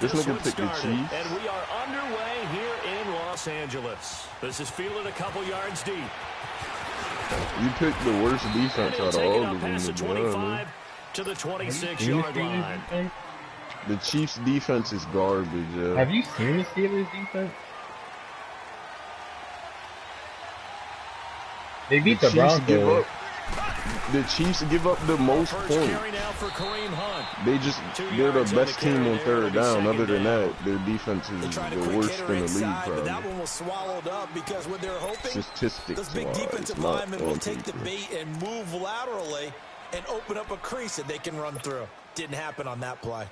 This this nigga one picked the started, Chiefs. and we are underway here in Los Angeles. This is fielded a couple yards deep. You picked the worst defense out of all of them. Past the 25 to the 26-yard line. The Chiefs' defense is garbage, yeah. Have you seen the Steelers' defense? They beat the Broncos. The Chiefs give up the most points. They're the best team on third down. Other than that, their defense is the worst in the league, probably. That one was swallowed up because what they're hoping, statistics those big defensive linemen will take the bait and move laterally and open up a crease that they can run through. Didn't happen on that play.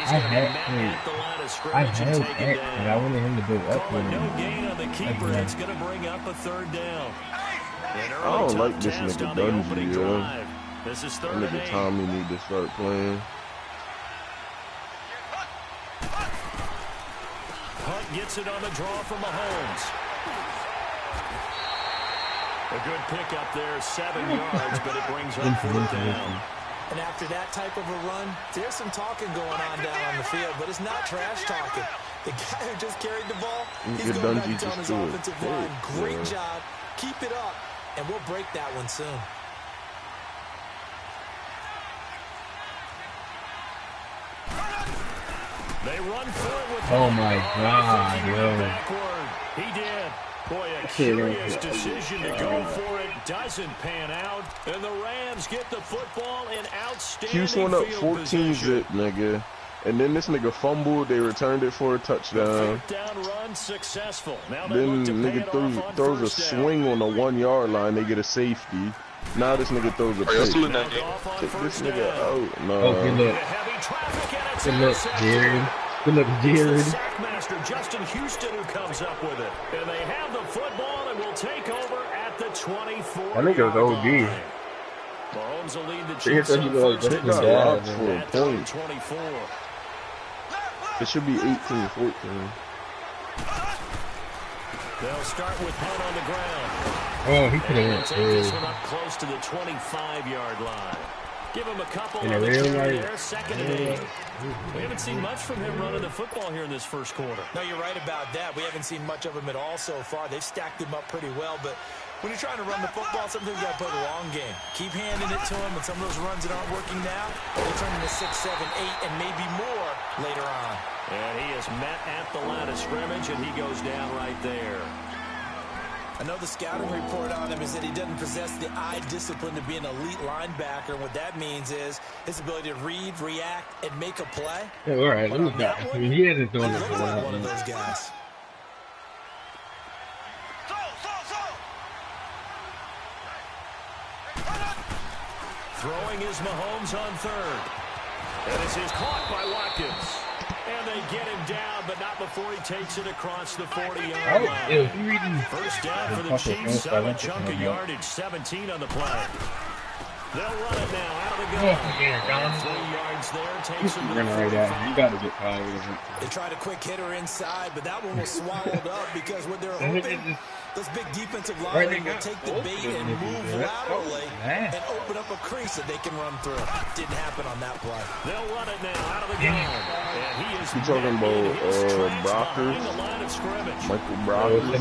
I had X, but I wanted him to go up with no gain on the keeper. It's going to bring up a third down. I don't like this nigga Dungy, yo. This is that nigga Tommy need to start playing. Hunt gets it on the draw from Mahomes. A good pickup there, 7 yards, but it brings up fourth down. And after that type of a run, there's some talking going on down on the field, but it's not trash talking. The guy who just carried the ball, he's going back and telling his offensive line, great job, keep it up, and we'll break that one soon. They run forward with oh my God, yo. He did. Boy, a curious decision to go for it. Doesn't pan out. And the Rams get the football in outstanding Hughes went up 14-zip, nigga. And then this nigga fumbled. They returned it for a touchdown. Down run successful. Now then nigga throws a swing on the 1 yard line. They get a safety. Now this nigga throws a pick. Take this nigga out. No. Oh, good look. Good look, Jared. Good look, Jared. Sackmaster Justin Houston who comes up with it. And they have the football and will take over at the 24. I think it was OD. Mahomes will lead the Chiefs on first down for a point. 24. It should be 18-14. They'll start with Hunt on the ground. Oh, he could have went this one up close to the 25-yard line. Give him a couple on the carry there, 2nd and 8. We haven't seen much from him running the football here in this first quarter. No, you're right about that. We haven't seen much of him at all so far. They've stacked him up pretty well, but when you're trying to run the football, sometimes you got to play the long game. Keep handing it to him, and some of those runs that aren't working now, they'll turn into 6, 7, 8, and maybe more later on. And he is met at the line of scrimmage, and he goes down right there. I know the scouting report on him is that he doesn't possess the eye discipline to be an elite linebacker. And what that means is his ability to read, react, and make a play. Yeah, all right, let me go. I mean, he hasn't done it for a while. One of those guys. Throwing is Mahomes on third. And this is caught by Watkins. And they get him down, but not before he takes it across the 40-yard line. First down for the Chiefs, a chunk of yardage, 17 on the play. They'll run it now out of the gun. 3 yards there, takes him to the 45. You got to get tired of it. They tried a quick hitter inside, but that one was swallowed up because what they're hoping, those big defensive linemen will take the bait and move laterally and open up a crease that they can run through. Didn't happen on that play. They'll run it now out of the gun. And he is talking about Brockers? Michael Brockers.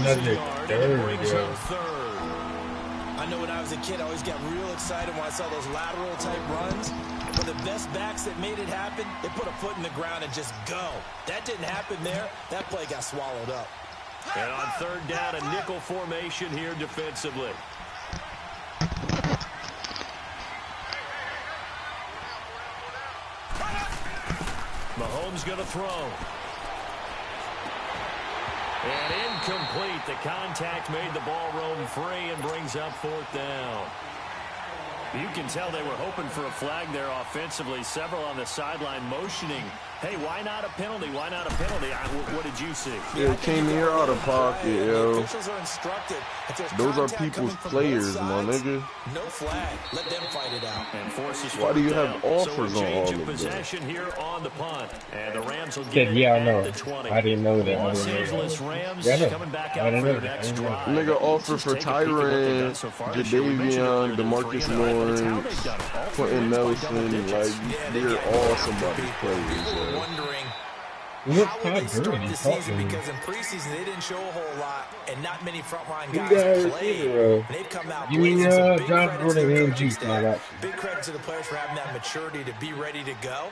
I know when I was a kid, I always got real excited when I saw those lateral type runs. But the best backs that made it happen, they put a foot in the ground and just go. That didn't happen there. That play got swallowed up. And on third down, a nickel formation here defensively. Mahomes going to throw. And incomplete. The contact made the ball roam free and brings up fourth down. You can tell they were hoping for a flag there offensively. Several on the sideline motioning Hey, why not a penalty? Why not a penalty? What did you see? Yeah, it came here out of pocket, yo. Those are people's players, my nigga. No flag. Let them fight it out. And forces why do you have offers on all of possession them? here on the punt. And the Rams will get yeah, I it know. at the 20. I didn't know that. Los Angeles Rams coming back out for their next drive. Nigga offer for Tyrann, Jadeveon, DeMarcus Lawrence, Quentin Nelson, like, they're all somebody's players, yo. How will they start the season? Because in preseason they didn't show a whole lot, and not many frontline guys played. They've come out blazing some big credit to the coaching staff. Big credit to the players for having that maturity to be ready to go.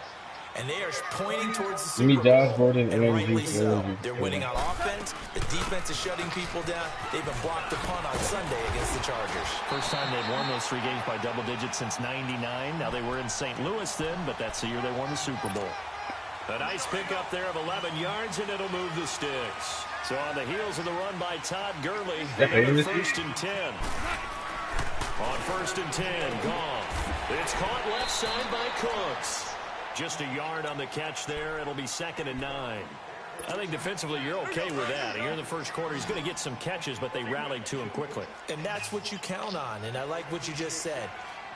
And they are pointing towards the Super Bowl, and rightly so. They're winning on offense. The defense is shutting people down. They even blocked the punt on Sunday against the Chargers. First time they've won those 3 games by double digits since '99. Now they were in St. Louis then, but that's the year they won the Super Bowl. A nice pickup there of 11 yards, and it'll move the sticks. So on the heels of the run by Todd Gurley, first and 10. On first and 10, Goff. It's caught left side by Cooks. Just a yard on the catch there. It'll be 2nd and 9. I think defensively you're okay with that. Here in the first quarter, he's going to get some catches, but they rallied to him quickly. And that's what you count on, and I like what you just said.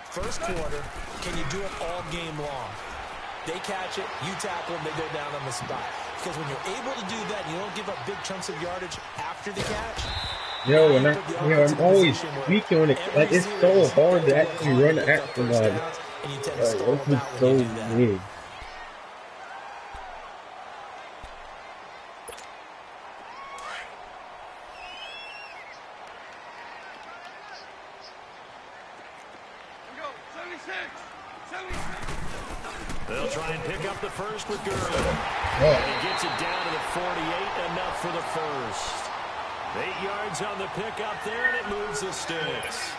First quarter, can you do it all game long? They catch it, you tackle them, they go down on the spot. Because when you're able to do that, and you don't give up big chunks of yardage after the catch. I'm always weak on it. Like, it's so hard to actually run the action line. It's so weird. They'll try and pick up the first with Gurley. And he gets it down to the 48, enough for the first. 8 yards on the pickup there, and it moves the sticks.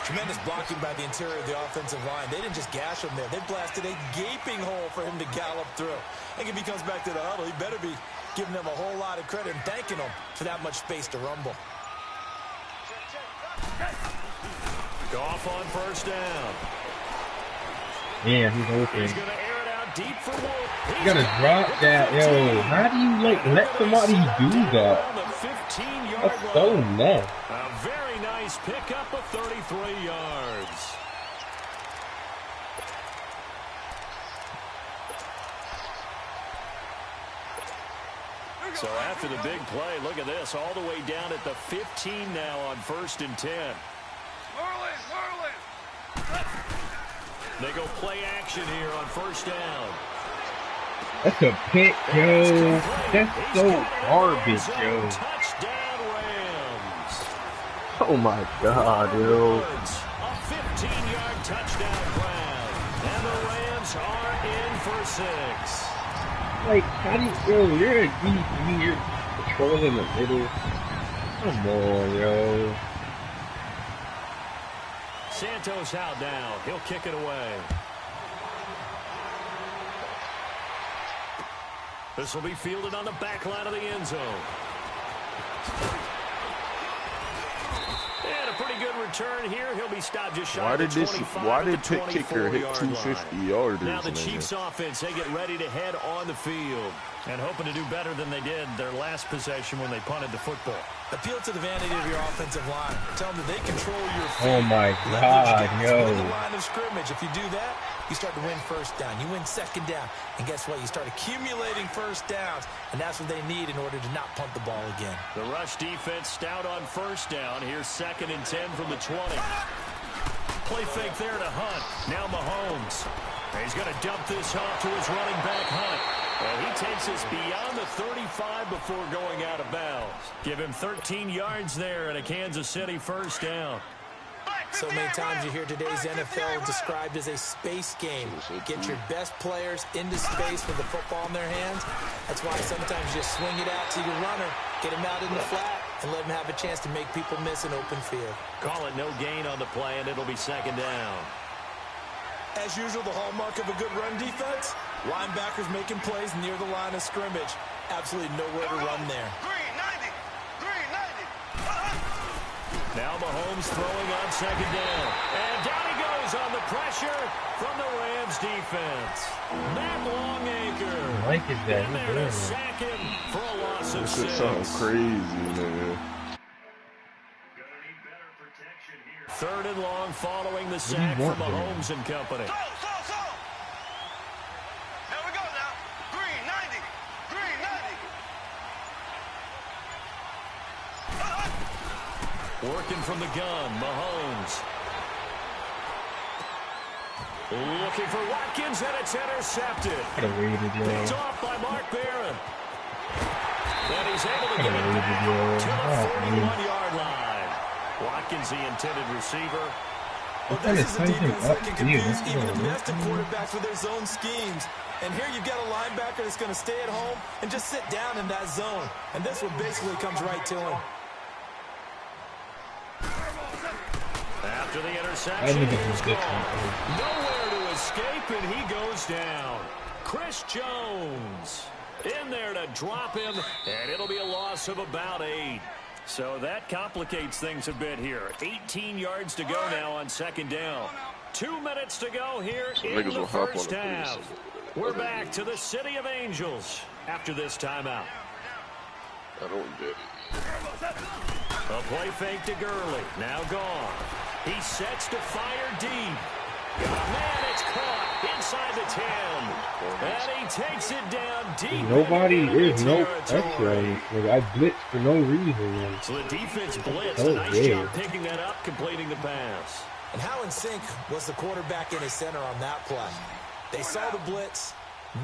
Tremendous blocking by the interior of the offensive line. They didn't just gash him there. They blasted a gaping hole for him to gallop through. I think if he comes back to the huddle, he better be giving them a whole lot of credit and thanking them for that much space to rumble. Goff on first down. Yeah, he's open. He's going to air it out deep for Wolf. You gotta drop that, yo. How do you let somebody do that? That's so nuts. A very nice pickup of 33 yards. So after the big play, look at this, all the way down at the 15 now on first and 10. They go play action here on first down. That's a pick, yo. That's so garbage, yo. Touchdown Rams. Oh my God, yo. A 15-yard touchdown grab. And the Rams are in for 6. Like, how do you, you're a DB, you're patrolling the middle. Come on, yo. Santos out now. He'll kick it away. This will be fielded on the back line of the end zone. And a pretty good return here. He'll be stopped just shy of the 25. Why did Pitt Kicker hit 250 yarders? Now the Chiefs offense, they get ready to head on the field. And hoping to do better than they did their last possession when they punted the football. Appeal to the vanity of your offensive line. Tell them that they control your feet. Oh my God, yo. The line of scrimmage. If you do that, you start to win first down. You win second down. And guess what? You start accumulating first downs. And that's what they need in order to not punt the ball again. The rush defense stout on first down. Here's 2nd and 10 from the 20. Play fake there to Hunt. Now Mahomes. He's going to dump this off to his running back, Hunt. And he takes us beyond the 35 before going out of bounds. Give him 13 yards there and a Kansas City first down. So many times you hear today's NFL described as a space game. Get your best players into space with the football in their hands. That's why sometimes you swing it out to your runner, get him out in the flat, and let him have a chance to make people miss an open field. Call it no gain on the play, and it'll be 2nd down. As usual, the hallmark of a good run defense, linebackers making plays near the line of scrimmage. Absolutely nowhere to run there. Now Mahomes throwing on 2nd down. And down he goes under pressure from the Rams defense. Matt Longacre. Mike is there. In there to sack him for a loss of 6. This is something crazy, man. 3rd and long following the sack from Mahomes and company. Working from the gun, Mahomes. Looking for Watkins, and it's intercepted. Picked off by Mark Barron. And he's able to get it back to the 41-yard line. Watkins, the intended receiver. Well, this is a defense that can confuse even the best of quarterbacks with their zone schemes. And here you've got a linebacker that's going to stay at home and just sit down in that zone. And this one basically comes right to him. After the interception, he's gone. Nowhere to escape, and he goes down. Chris Jones in there to drop him, and it'll be a loss of about 8. So that complicates things a bit here. 18 yards to go now on 2nd down. 2 minutes to go here in the first half. We're back to the City of Angels after this timeout. I don't get it. A play fake to Gurley. Now gone. He sets to fire deep. Got a man, it's caught inside the 10. And he takes it down deep. Nobody is no pressure. I blitzed for no reason. So the defense blitzed. Nice job picking that up, completing the pass. And how in sync was the quarterback in his center on that play? They saw the blitz,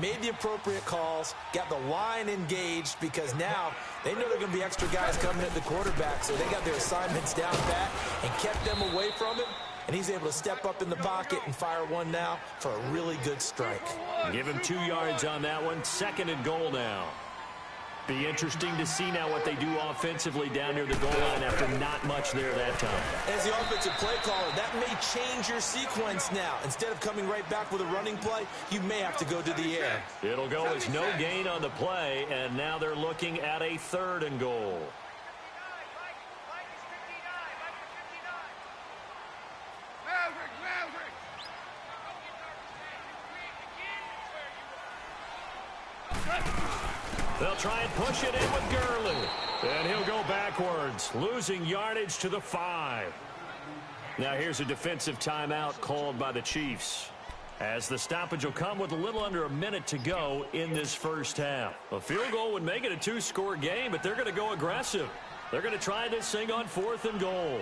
made the appropriate calls, got the line engaged because now they know there are going to be extra guys coming at the quarterback, so they got their assignments down pat and kept them away from him, and he's able to step up in the pocket and fire one now for a really good strike. Give him 2 yards on that one. 2nd and goal now. Be interesting to see now what they do offensively down near the goal line after not much there that time. As the offensive play caller, that may change your sequence now. Instead of coming right back with a running play, you may have to go to the air. It'll go as no gain on the play, and now they're looking at a 3rd and goal. They'll try and push it in with Gurley. And he'll go backwards, losing yardage to the 5. Now here's a defensive timeout called by the Chiefs, as the stoppage will come with a little under a minute to go in this first half. A field goal would make it a 2-score game, but they're going to go aggressive. They're going to try this thing on 4th and goal.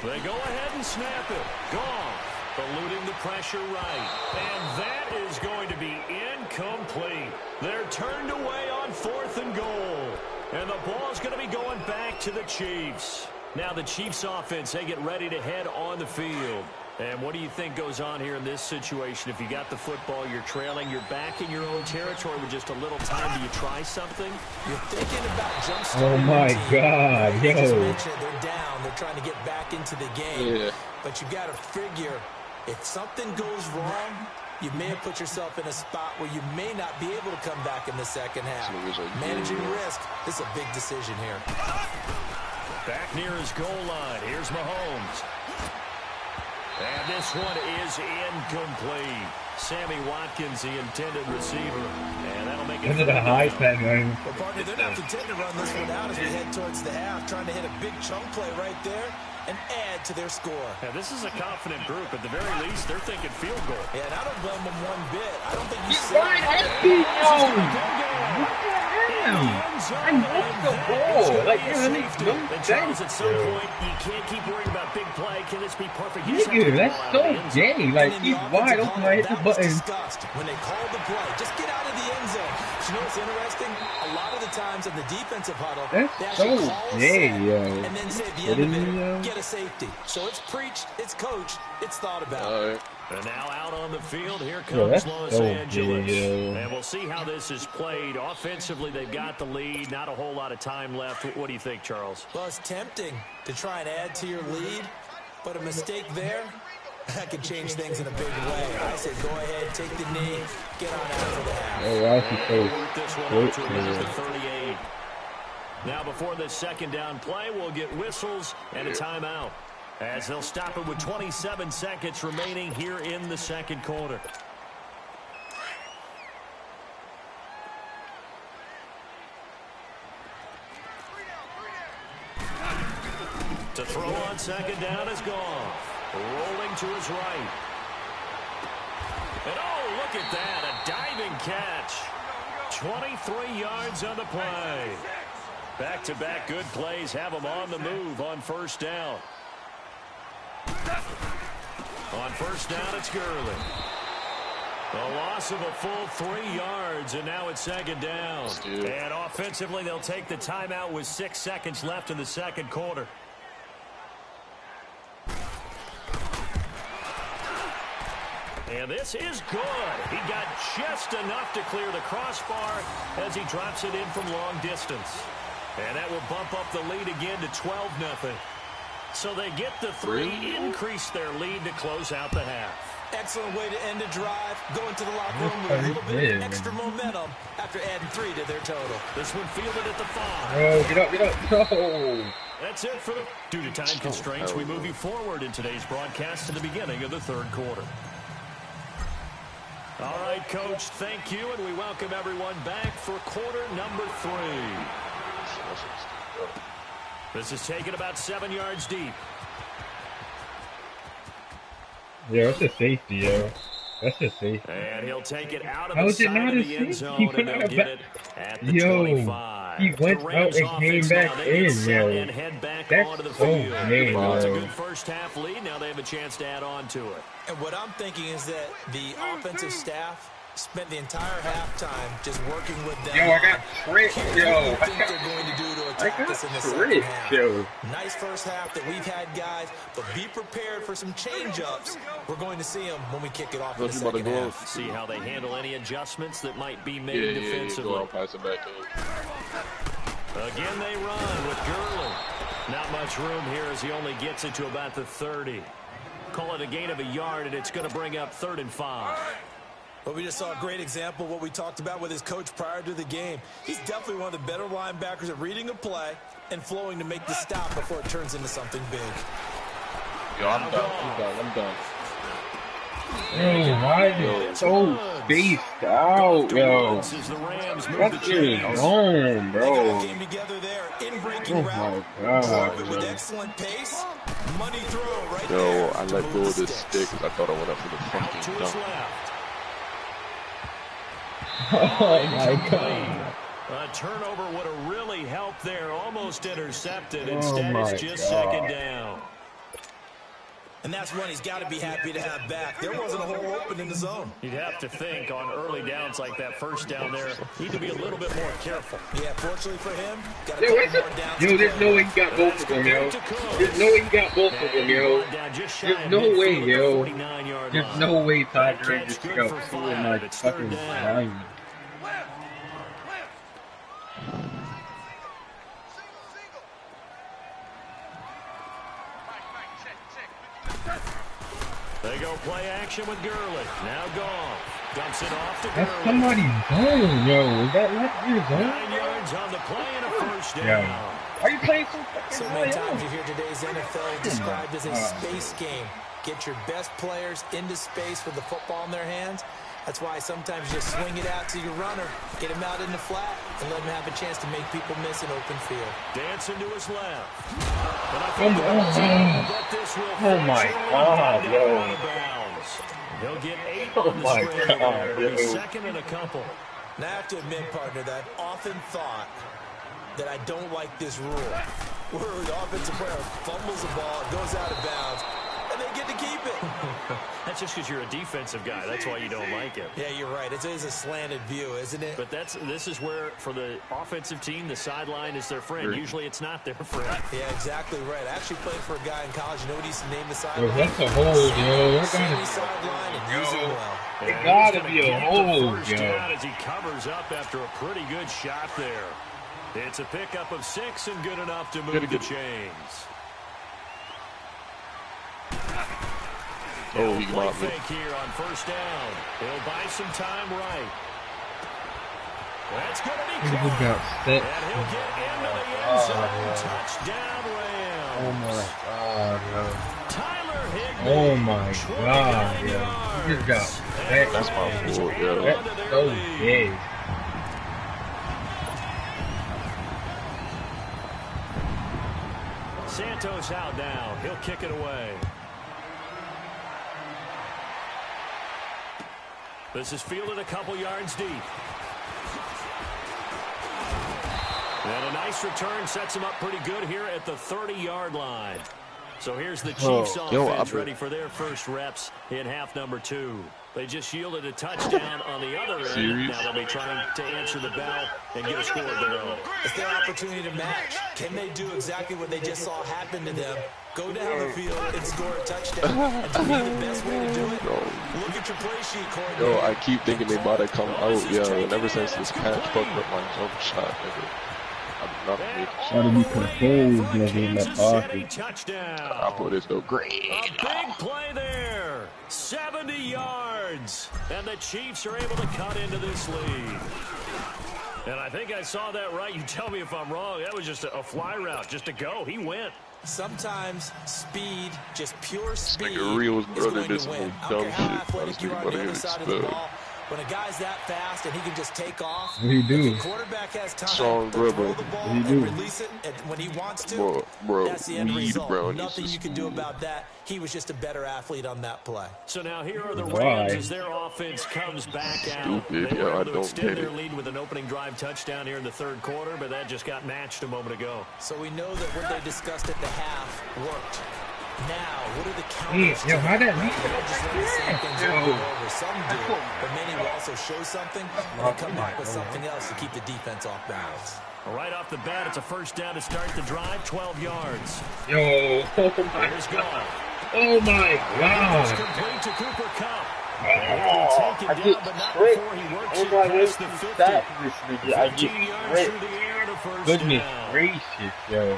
They go ahead and snap it. Gone. Eluding the pressure right. And that is going to be incomplete. They're turned away on 4th and goal. And the ball's going to be going back to the Chiefs. Now the Chiefs offense, they get ready to head on the field. And what do you think goes on here in this situation? If you got the football, you're trailing, you're back in your own territory with just a little time. Do you try something? You're thinking about jump starting. Oh my God, yo. They're down. They're trying to get back into the game. Yeah. But you got to figure, if something goes wrong, you may have put yourself in a spot where you may not be able to come back in the second half. Managing risk, this is a big decision here. Back near his goal line. Here's Mahomes. And this one is incomplete. Sammy Watkins, the intended receiver. And that'll make it. This is a high tag game. Well, partner, they're not content to run this one out as we head towards the half, trying to hit a big chunk play right there and add to their score. Yeah, this is a confident group. At the very least, they're thinking field goal. Yeah, and I don't blame them one bit. I don't think you see Right, I missed the ball. Like, that makes no sense. At some point, you can't keep worrying about big play. Can this be perfect? Nigga, that's so gay. Like, he's wide open. I hit the button. When they called the play, just get out of the end zone. But you know what's interesting? A lot of the times in the defensive huddle, they actually call a set and then say at the end of it, get a safety. So it's preached, it's coached, it's thought about. And now out on the field, here comes Los Angeles. And we'll see how this is played. Offensively, they've got the lead. Not a whole lot of time left. What do you think, Charles? Well, it's tempting to try and add to your lead, but a mistake there, that could change things in a big way. I said go ahead, take the knee, get on out for the half. This one up to the 38. Now before this second down play, we'll get whistles and a timeout. As they'll stop it with 27 seconds remaining here in the second quarter. To throw on second down is gone. Rolling to his right. And oh, look at that, a diving catch. 23 yards on the play. Back-to-back good plays have him on the move on first down. On first down, it's Gurley. A loss of a full 3 yards, and now it's second down. And offensively, they'll take the timeout with 6 seconds left in the second quarter. And this is good. He got just enough to clear the crossbar as he drops it in from long distance. And that will bump up the lead again to 12-0. So they get the 3, increase their lead to close out the half. Excellent way to end the drive. Go into the locker room with a little bit of extra momentum after adding 3 to their total. This one fielded at the 5. Oh, get up. No. That's it for the... Due to time constraints, we move you forward in today's broadcast to the beginning of the third quarter. All right, Coach, thank you, and we welcome everyone back for quarter number 3. This is taken about 7 yards deep. Yeah, that's a safety, yo. That's a safety. And he'll take it out of the side of the end zone, and they'll get it at the 25. He went out and came back in, yo. And head back onto the so field. lame, It's a yo. good first half lead. Now they have a chance to add on to it. And what I'm thinking is that the offensive staff spent the entire halftime just working with them. Yo, I got tricked, yo. What do you think they're going to do to attack us in the second half? Yo. Nice first half that we've had, guys, but be prepared for some change-ups. We're going to see them when we kick it off in the second half. See how they handle any adjustments that might be made defensively. I'll pass it back to him. Again, they run with Gurley. Not much room here as he only gets it to about the 30. Call it a gain of a yard, and it's going to bring up 3rd and 5. But we just saw a great example of what we talked about with his coach prior to the game. He's definitely one of the better linebackers at reading a play and flowing to make the stop before it turns into something big. Yo, I'm done. Yo, why is it so spaced out, yo? That's just wrong, bro. Came together there in breaking Oh route. my god, With yo. excellent pace, money throw right Yo, there. I let go of this stick because I thought I went up for the Out to fucking his dunk. left. Oh my god. A turnover would have really helped there. Almost intercepted. Oh Instead, my it's just God. second down. And that's one he's got to be happy to have back. There wasn't a hole open in the zone. You'd have to think on early downs like that first down there, need to be a little bit more careful. Yeah, fortunately for him, got a Yo, couple what's more up? downs. Yo, there's no way he got both of them, yo. There's no way he got both of them, yo. There's no way, yo. There's no way Todd Gurley just got 2 of my fucking linemen. They go play action with Gurley. Now gone. Dumps it off to Gurley. That's somebody's zone, yo. Is that not your zone? 9 yards on the play and a first down. Yeah. Why are you playing so fucking So many times you hear today's NFL described as a space game. Get your best players into space with the football in their hands. That's why sometimes you just swing it out to your runner, get him out in the flat, and let him have a chance to make people miss an open field. Dancing to his left. Oh my god, yo. He'll get 8 Oh on the my string God, there. It'll be yo. second and a couple. And I have to admit, partner, that I've often thought that I don't like this rule, where the offensive player fumbles the ball, goes out of bounds, and they get to keep it. That's just because you're a defensive guy. That's why you don't like it. Yeah, you're right. It is a slanted view, isn't it? But this is where, for the offensive team, the sideline is their friend. Usually it's not their friend. Yeah, exactly right. I actually played for a guy in college. You know what he used to name the Yo, sideline? that's a hold, yo. That Semi gotta sideline and use it well. It gotta be a hold, First yo. down as he covers up after a pretty good shot there. It's a pickup of 6 and good enough to move the chains. Oh, he Play got me. fake here on first down. He'll buy some time right. That's going to be He caught. got set. And he'll get into the end zone. Touchdown, Rams. Oh my God, yo. Oh my God, yo. You just got that. That's my fault, yo. That's so big. Santos out now. He'll kick it away. This is fielded a couple yards deep. And a nice return sets him up pretty good here at the 30-yard line. So here's the Chiefs offense ready for their first reps in half number 2. They just yielded a touchdown on the other end. Now they'll be trying to answer the bell and get a score of their own. It's their opportunity to match. Can they do exactly what they just saw happen to them? Go down the field and score a touchdown. And to me, the best way to do it, look at your play sheet, Corey. Yo, I keep thinking they about to come out, yo. And ever since this patch fucked up my jump shot, nigga. Try to be composed, nigga, in that pocket. I put this though great. A big play there. 70 yards. And the Chiefs are able to cut into this lead. And I think I saw that right. You tell me if I'm wrong. That was just a fly route, just to go. He went. Sometimes speed, just pure speed, like a real brother, is going to win. I don't care how athletic you are on the other side of the ball. When a guy's that fast and he can just take off, he do. The quarterback has time Strong to throw bro. the ball and release it when he wants to. Bro, that's the end result. Nothing you can do about that. He was just a better athlete on that play. So now here are the Rams as their offense comes back out. They were able to extend their lead with an opening drive touchdown here in the third quarter, but that just got matched a moment ago. So we know that what they discussed at the half worked. Now, what are the counters? Yo, how that lead? Some do, but many will also show something and come back with something else to keep the defense off balance. Right off the bat, it's a first down to start the drive, 12 yards. Yo, Here's Goff. Oh my God. It's complete to Cooper Kupp. I get tricked. Oh my goodness, stop this nigga. I get tricked. Goodness gracious, yo.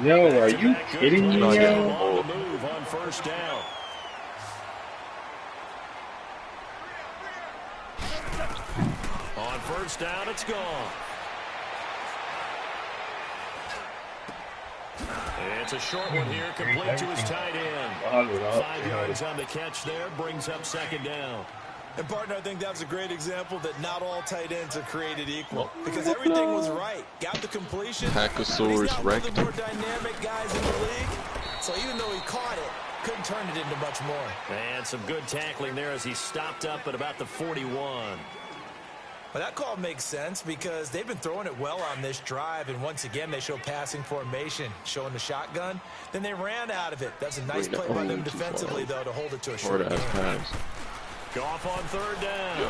Yo, are you kidding me, yo? Move on first down. On first down, it's gone. It's a short one here, complete to his tight end. 5 yards on the catch there, brings up second down. And, partner, I think that's a great example that not all tight ends are created equal. Because everything was right. Got the completion. Hackosaurus wrecked. He's not one of the more dynamic guys in the league. So even though he caught it, couldn't turn it into much more. And some good tackling there as he stopped up at about the 41. Well, that call makes sense because they've been throwing it well on this drive. And once again, they show passing formation, showing the shotgun. Then they ran out of it. That's a nice play by them defensively, though, to hold it to a short game. Goff on third down.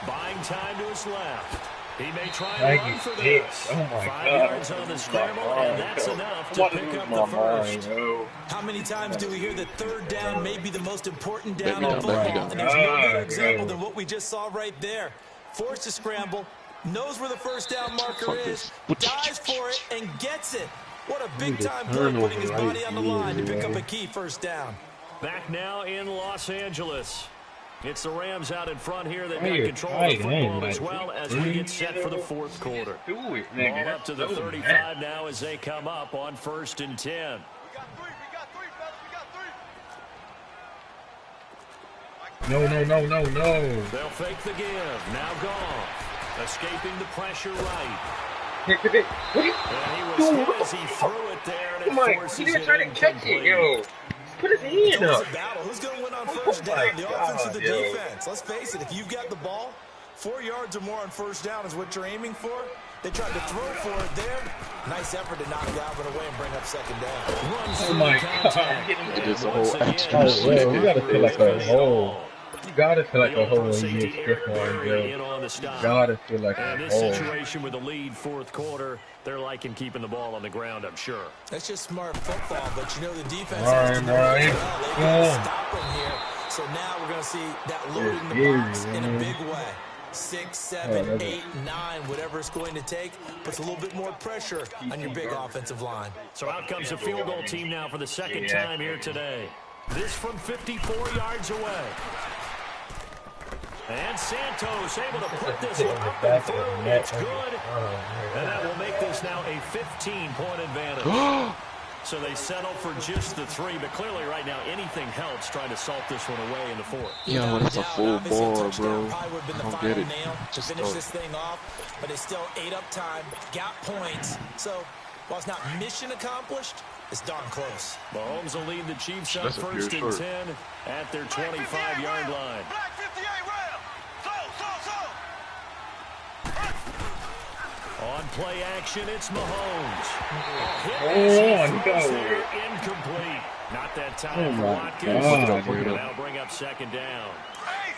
Buying time to his left. He may try and run for this. Oh my 5 yards on the scramble, and that's enough to pick up the first. How many times do we hear that third down may be the most important down in football? And there's no better example than what we just saw right there. Forced to scramble, knows where the first down marker is, dives for it, and gets it. What a big-time play, putting his body on the line to pick up a key first down. Back now in Los Angeles. It's the Rams out in front here. They've got control of the football as well as we get set for the fourth quarter. Ball up to the 35 now as they come up on 1st and 10. No. They'll fake the give. Now Goff. Escaping the pressure right. What are you doing? As he threw it there, and it forces he didn't try to catch it, yo. Put his hand up. It's a battle. Who's going to win on first down? The offense or the defense? Let's face it. If you've got the ball, 4 yards or more on first down is what you're aiming for. They tried to throw for it there. Nice effort to knock Galvin away and bring up second down. Oh my God. It is a whole extra shit. We gotta feel like a whole. You gotta feel like a whole when you get stripped on, yo. You gotta feel like a this whole. situation with the lead fourth quarter, they're liking keeping the ball on the ground, I'm sure. That's just smart football, but you know the defense has to know well. They gotta stop them here. So now we're gonna see that loading the box in a big way. 6, 7, 8, 9, whatever it's going to take, puts a little bit more pressure on your big offensive line. So out comes the field goal team now for the second time here today. This from 54 yards away. And Santos able to put this one up and through. It's good. And that will make this now a 15-point advantage. So they settle for just the 3, but clearly right now anything helps trying to salt this one away in the 4th. Yo, that's a full ball, bro. I don't get it. To finish this thing off, but it's still 8 up time, got points. So while it's not mission accomplished, it's darn close. Mahomes will lead the Chiefs up first and 10 at their 25-yard line. On play action, it's Mahomes. Incomplete. Not that time for Watkins. That'll bring up second down.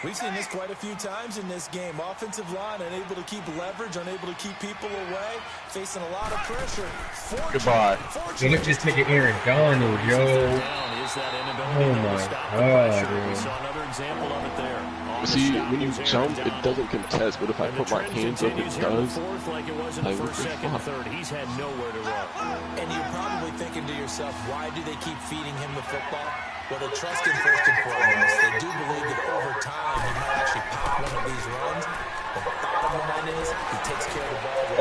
We've seen this quite a few times in this game. Offensive line unable to keep leverage, unable to keep people away, facing a lot of pressure. Goodbye. Let's just take it Aaron Donald, yo. Oh my God, we saw another example of it there. See, when you jump, it doesn't contest, but if I put my hands up, it does. Like it was in the first, second, and third. He's had nowhere to run. And you're probably thinking to yourself, why do they keep feeding him the football? Well, they trust him first and foremost. They do believe that over time he might actually pop one of these runs. But the bottom line is he takes care of the ball.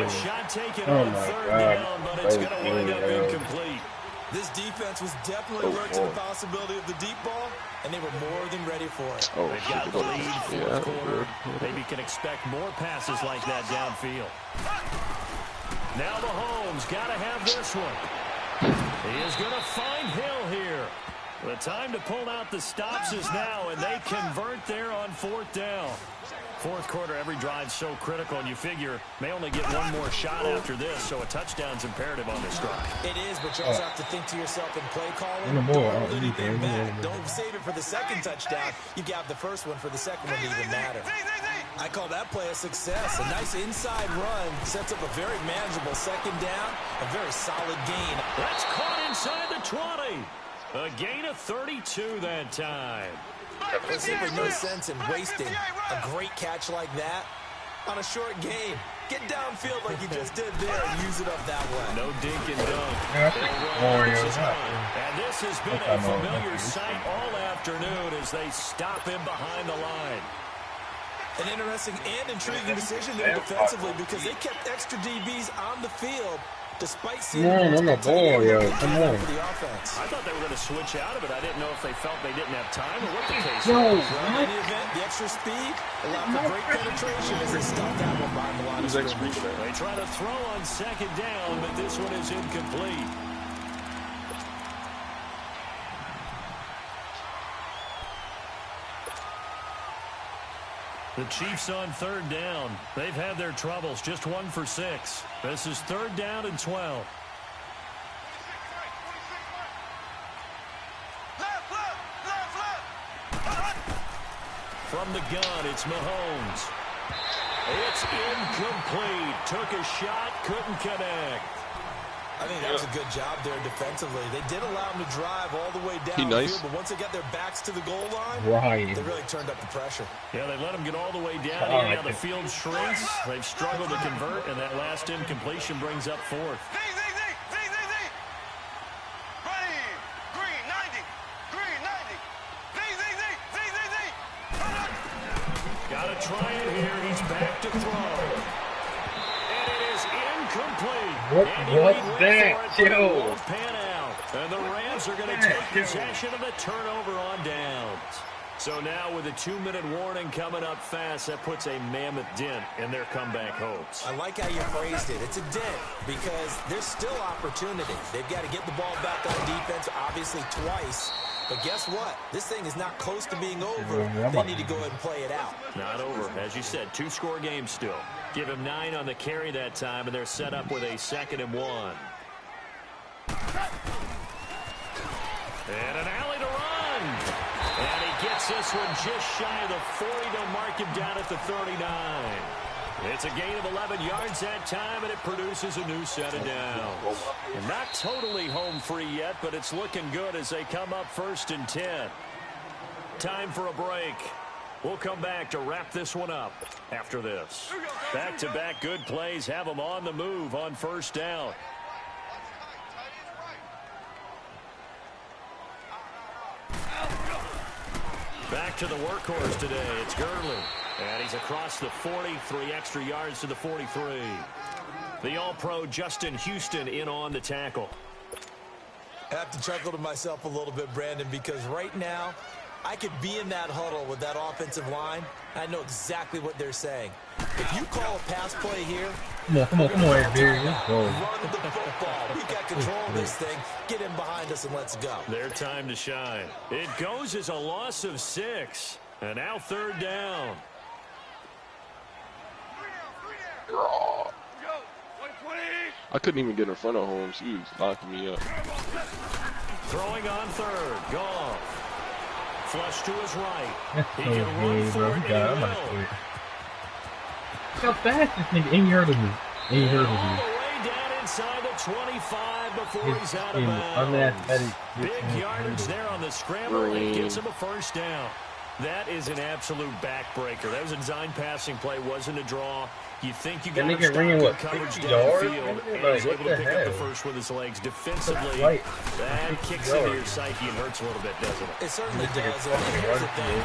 Shot taken on third down, but it's going to wind up incomplete. This defense was definitely alert to the possibility of the deep ball, and they were more than ready for it. They've got the lead, fourth quarter. Maybe can expect more passes like that downfield. Now Mahomes got to have this one. He is going to find Hill here. The time to pull out the stops is now, and they convert there on 4th down. Fourth quarter, every drive so critical, and you figure may only get one more shot after this, so a touchdown's imperative on this drive. It is, but you also have to think to yourself in play calling. Don't save it for the second touchdown. You got the first one for the second one to even matter. I call that play a success. A nice inside run sets up a very manageable second down, a very solid gain. That's caught inside the 20. A gain of 32 that time. There's simply no sense in wasting a great catch like that on a short game. Get downfield like you just did there and use it up that way. No dink and dunk. And this has been a familiar sight all afternoon as they stop him behind the line. An interesting and intriguing decision there defensively because they kept extra DBs on the field despite seeing I'm a ball, yo. Come on. I thought they were going to switch out of it. I didn't know if they felt they didn't have time or what the case was. Well, in any event, the extra speed allowed for great penetration as they stopped that one by the line of scrimmage. They try to throw on second down, but this one is incomplete. The Chiefs on third down. They've had their troubles, just 1 for 6. This is 3rd down and 12. From the gun, it's Mahomes. It's incomplete. Took a shot, couldn't connect. I think that was a good job there defensively. They did allow them to drive all the way downfield, but once they got their backs to the goal line, they really turned up the pressure. Yeah, they let them get all the way down. Now the field shrinks. They've struggled to convert, and that last incompletion brings up 4th. Got to try it here. He's back to throw. What's that, yo? And the Rams are going to take possession of the turnover on downs. So now with a 2-minute warning coming up fast, that puts a mammoth dent in their comeback hopes. I like how you phrased it. It's a dent because there's still opportunity. They've got to get the ball back on defense, obviously twice. But guess what? This thing is not close to being over. They need to go ahead and play it out. Not over. As you said, 2-score game still. Give him 9 on the carry that time, and they're set up with a 2nd and 1. And an alley to run. And he gets this one just shy of the 40 to mark him down at the 39. It's a gain of 11 yards that time, and it produces a new set of downs. And not totally home free yet, but it's looking good as they come up 1st and 10. Time for a break. We'll come back to wrap this one up after this. Back-to-back good plays have them on the move on 1st down. Back to the workhorse today. It's Gurley. And he's across the 40, 3 extra yards to the 43. The All-Pro Justin Houston in on the tackle. I have to chuckle to myself a little bit, Brandon, because right now I could be in that huddle with that offensive line. I know exactly what they're saying. If you call a pass play here, come on, Barry. Let's go. Run the football. We've got control of this thing. Get in behind us and let's go. Their time to shine. It goes as a loss of 6. And now 3rd down. I couldn't even get in front of Holmes. He was locking me up. Throwing on 3rd. Goff. Flush to his right. That's He so can run good, for bro. it. He got it. I'm not quit. How fast this nigga? Ain't heard of me. Ain't heard of All me. the way down inside the 25 before he's out of Unathletic. bounds. Big yardage there on the scramble. It gives him a 1st down. That is an absolute backbreaker. That was a design passing play. Wasn't a draw. You think you got to ran what, coverage 60 downfield, yards? and Like, he's what able the to pick up the hell? first with his legs. Defensively, Right. that kicks into your psyche and hurts a little bit, doesn't it? It certainly does. And here's the thing.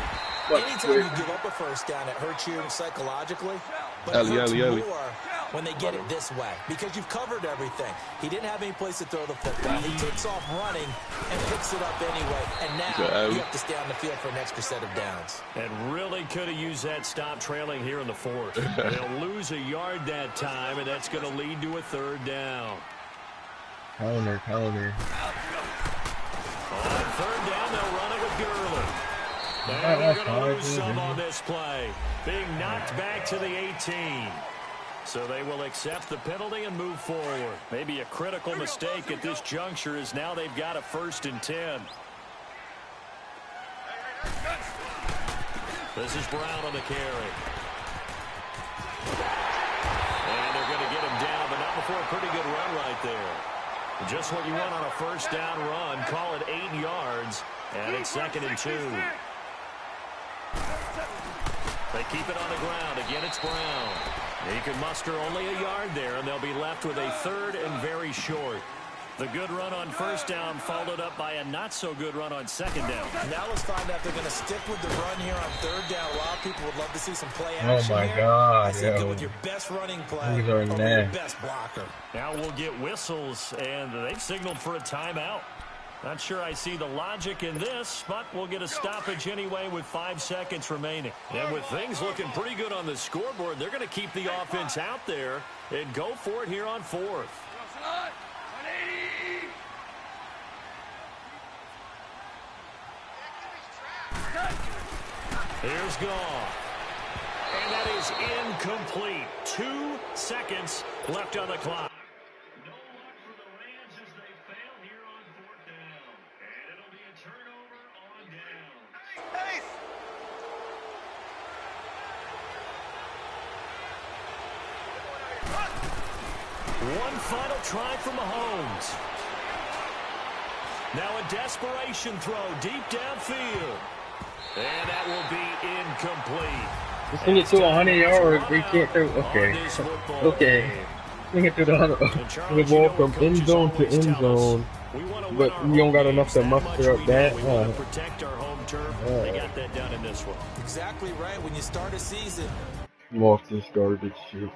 Anytime you give up a 1st down, it hurts you psychologically. But it hurts more when they get it this way because you've covered everything. He didn't have any place to throw the football. He takes off running and picks it up anyway. And now you have to stay on the field for an extra set of downs. And really could have used that stop trailing here in the 4th. They'll lose a yard that time, and that's going to lead to a 3rd down. Counter. On 3rd down, they'll run it with Gurley. And we're going to lose some on this play. Being knocked back to the 18. So they will accept the penalty and move forward. Maybe a critical mistake at this juncture is now they've got a 1st and 10. This is Brown on the carry. And they're going to get him down, but not before a pretty good run right there. Just what you want on a 1st down run. Call it 8 yards, and it's 2nd and 2. They keep it on the ground. Again, it's Brown. He can muster only a yard there, and they'll be left with a 3rd and very short. The good run on 1st down followed up by a not-so-good run on 2nd down. Now let's find out if they're going to stick with the run here on 3rd down. A lot of people would love to see some play action. Oh, my here. God. I think go with your best running play These are over nasty. your best blocker. Now we'll get whistles, and they've signaled for a timeout. Not sure I see the logic in this, but we'll get a stoppage anyway with 5 seconds remaining. And with things looking pretty good on the scoreboard, they're going to keep the offense out there and go for it here on 4th. Here's Goff. And that is incomplete. 2 seconds left on the clock. No luck for the Rams as they fail here on 4th down. And it'll be a turnover on down. One final try for Mahomes. Now a desperation throw deep downfield. And that will be incomplete. Just bring it to 100 yards. We can't throw. Okay. Bring it to the 100. The ball from end zone to end zone. But we don't got enough to muster up that. We want to protect our home turf. They got that done in this one. Exactly right. When you start a season. I'm off this garbage shit.